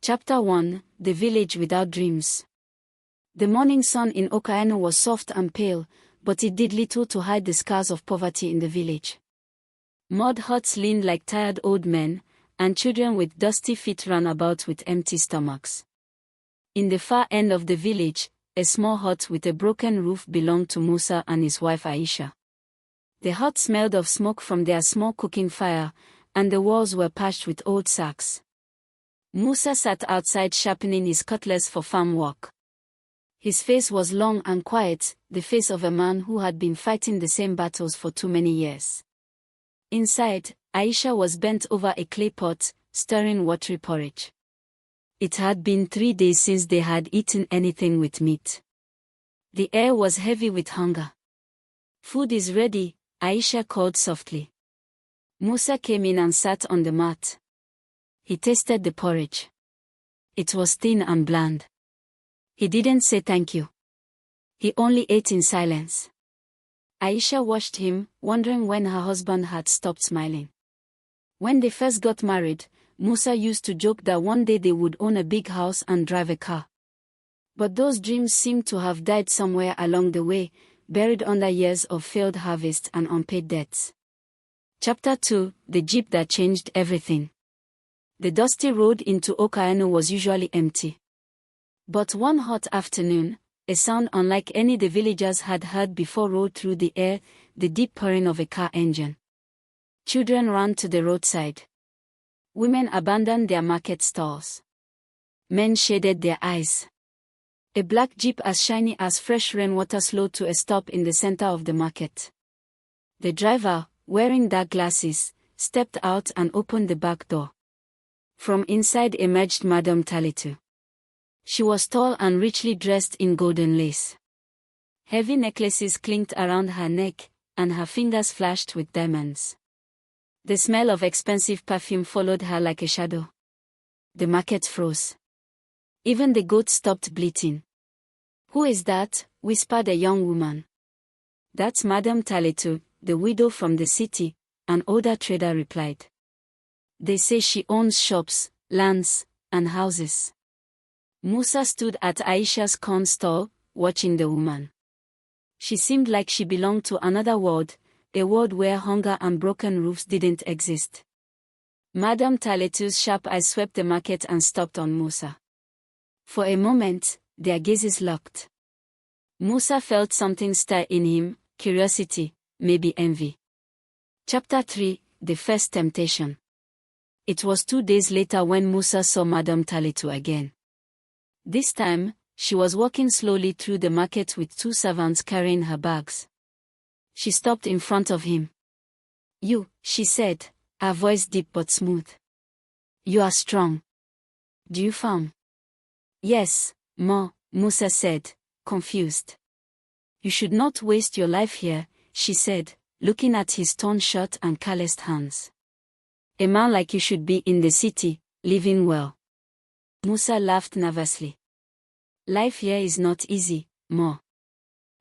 Chapter 1: The Village Without Dreams. The morning sun in Okaeno was soft and pale, but it did little to hide the scars of poverty in the village. Mud huts leaned like tired old men, and children with dusty feet ran about with empty stomachs. In the far end of the village, a small hut with a broken roof belonged to Musa and his wife Aisha. The hut smelled of smoke from their small cooking fire, and the walls were patched with old sacks. Musa sat outside sharpening his cutlass for farm work. His face was long and quiet, the face of a man who had been fighting the same battles for too many years. Inside, Aisha was bent over a clay pot, stirring watery porridge. It had been 3 days since they had eaten anything with meat. The air was heavy with hunger. "Food is ready," Aisha called softly. Musa came in and sat on the mat. He tasted the porridge. It was thin and bland. He didn't say thank you. He only ate in silence. Aisha watched him, wondering when her husband had stopped smiling. When they first got married, Musa used to joke that one day they would own a big house and drive a car. But those dreams seemed to have died somewhere along the way, buried under years of failed harvest and unpaid debts. Chapter 2: The Jeep That Changed Everything. The dusty road into Okaeno was usually empty. But one hot afternoon, a sound unlike any the villagers had heard before rolled through the air, the deep purring of a car engine. Children ran to the roadside. Women abandoned their market stalls. Men shaded their eyes. A black jeep as shiny as fresh rainwater slowed to a stop in the center of the market. The driver, wearing dark glasses, stepped out and opened the back door. From inside emerged Madame Talitu. She was tall and richly dressed in golden lace. Heavy necklaces clinked around her neck, and her fingers flashed with diamonds. The smell of expensive perfume followed her like a shadow. The market froze. Even the goats stopped bleating. "Who is that?" whispered a young woman. "That's Madame Talitu, the widow from the city," an older trader replied. "They say she owns shops, lands, and houses." Musa stood at Aisha's corn stall, watching the woman. She seemed like she belonged to another world, a world where hunger and broken roofs didn't exist. Madame Talitu's sharp eyes swept the market and stopped on Musa. For a moment, their gazes locked. Musa felt something stir in him, curiosity, maybe envy. Chapter 3: The First Temptation. It was 2 days later when Musa saw Madame Talitu again. This time, she was walking slowly through the market with 2 servants carrying her bags. She stopped in front of him. "You," she said, her voice deep but smooth. "You are strong. Do you farm?" "Yes, Ma," Musa said, confused. "You should not waste your life here," she said, looking at his torn shirt and calloused hands. "A man like you should be in the city, living well." Musa laughed nervously. "Life here is not easy, Ma."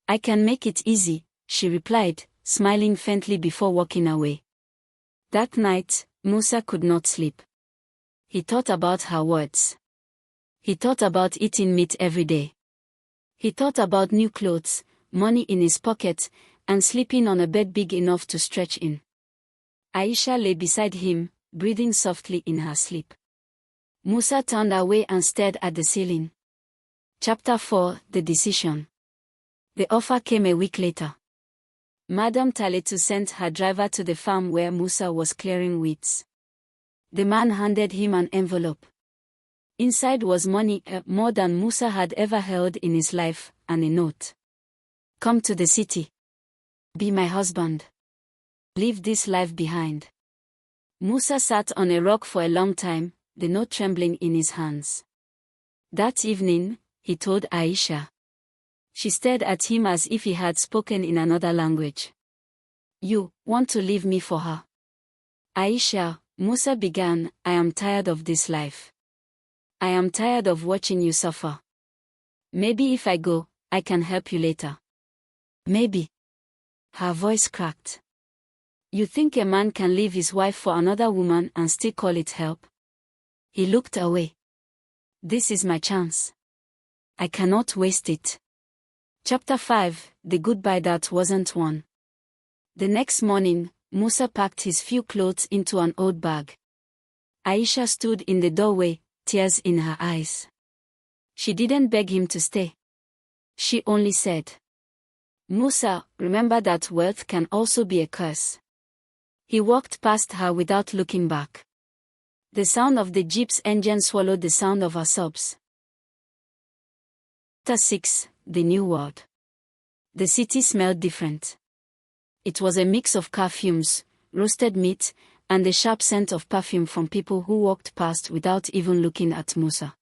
"I can make it easy," she replied, smiling faintly before walking away. That night, Musa could not sleep. He thought about her words. He thought about eating meat every day. He thought about new clothes, money in his pocket, and sleeping on a bed big enough to stretch in. Aisha lay beside him, breathing softly in her sleep. Musa turned away and stared at the ceiling. Chapter 4: The Decision. The offer came a week later. Madame Talitu sent her driver to the farm where Musa was clearing weeds. The man handed him an envelope. Inside was money, more than Musa had ever held in his life, and a note. "Come to the city. Be my husband. Leave this life behind." Musa sat on a rock for a long time, the note trembling in his hands. That evening, he told Aisha. She stared at him as if he had spoken in another language. "You want to leave me for her?" "Aisha," Musa began, "I am tired of this life. I am tired of watching you suffer. Maybe if I go, I can help you later." "Maybe." Her voice cracked. "You think a man can leave his wife for another woman and still call it help?" He looked away. This is my chance. I cannot waste it. Chapter 5, The Goodbye That Wasn't One. The next morning, Musa packed his few clothes into an old bag. Aisha stood in the doorway, tears in her eyes. She didn't beg him to stay. She only said, "Musa, remember that wealth can also be a curse." He walked past her without looking back. The sound of the jeep's engine swallowed the sound of her sobs. Chapter 6, The New World. The city smelled different. It was a mix of car fumes, roasted meat, and the sharp scent of perfume from people who walked past without even looking at Musa.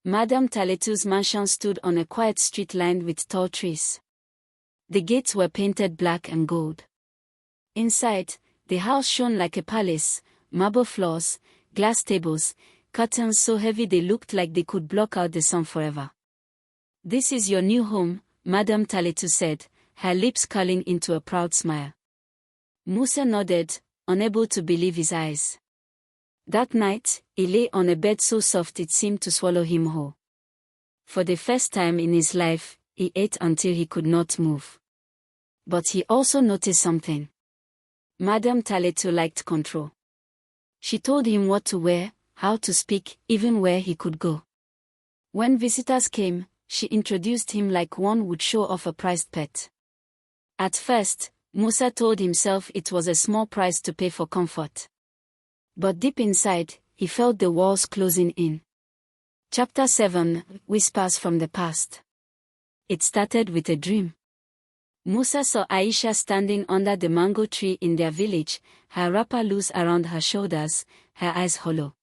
Madame Taletu's mansion stood on a quiet street lined with tall trees. The gates were painted black and gold. Inside, the house shone like a palace, marble floors, glass tables, curtains so heavy they looked like they could block out the sun forever. "This is your new home," Madame Taletu said, her lips curling into a proud smile. Musa nodded, unable to believe his eyes. That night, he lay on a bed so soft it seemed to swallow him whole. For the first time in his life, he ate until he could not move. But he also noticed something. Madame Taletu liked control. She told him what to wear, how to speak, even where he could go. When visitors came, she introduced him like one would show off a prized pet. At first, Musa told himself it was a small price to pay for comfort. But deep inside, he felt the walls closing in. Chapter 7, Whispers from the Past. It started with a dream. Musa saw Aisha standing under the mango tree in their village, her wrapper loose around her shoulders, her eyes hollow.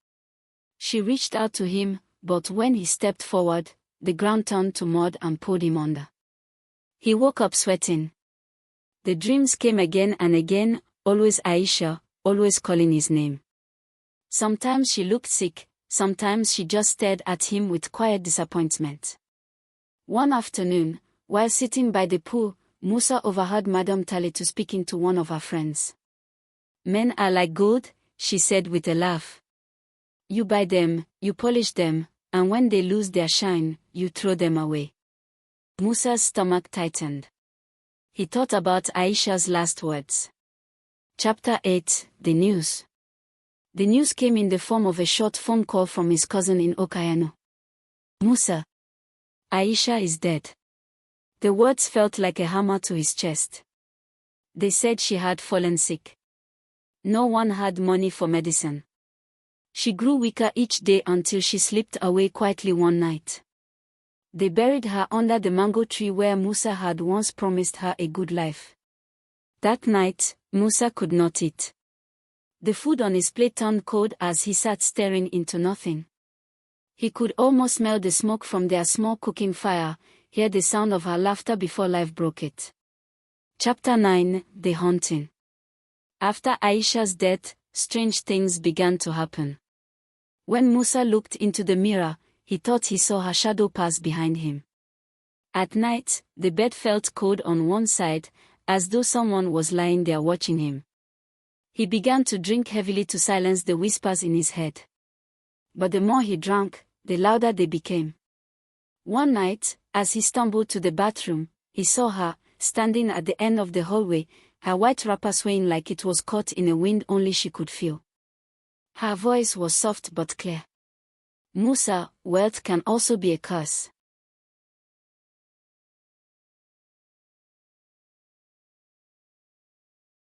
She reached out to him, but when he stepped forward, the ground turned to mud and pulled him under. He woke up sweating. The dreams came again and again, always Aisha, always calling his name. Sometimes she looked sick, sometimes she just stared at him with quiet disappointment. One afternoon, while sitting by the pool, Musa overheard Madame Taletu speaking to one of her friends. "Men are like gold," she said with a laugh. "You buy them, you polish them, and when they lose their shine, you throw them away." Musa's stomach tightened. He thought about Aisha's last words. Chapter 8, The News. The news came in the form of a short phone call from his cousin in Okayano. "Musa, Aisha is dead." The words felt like a hammer to his chest. They said she had fallen sick. No one had money for medicine. She grew weaker each day until she slipped away quietly one night. They buried her under the mango tree where Musa had once promised her a good life. That night, Musa could not eat. The food on his plate turned cold as he sat staring into nothing. He could almost smell the smoke from their small cooking fire, hear the sound of her laughter before life broke it. Chapter 9, The Haunting. After Aisha's death, strange things began to happen. When Musa looked into the mirror, he thought he saw her shadow pass behind him. At night, the bed felt cold on one side, as though someone was lying there watching him. He began to drink heavily to silence the whispers in his head. But the more he drank, the louder they became. One night, as he stumbled to the bathroom, he saw her, standing at the end of the hallway, her white wrapper swaying like it was caught in a wind only she could feel. Her voice was soft but clear. "Musa, wealth can also be a curse."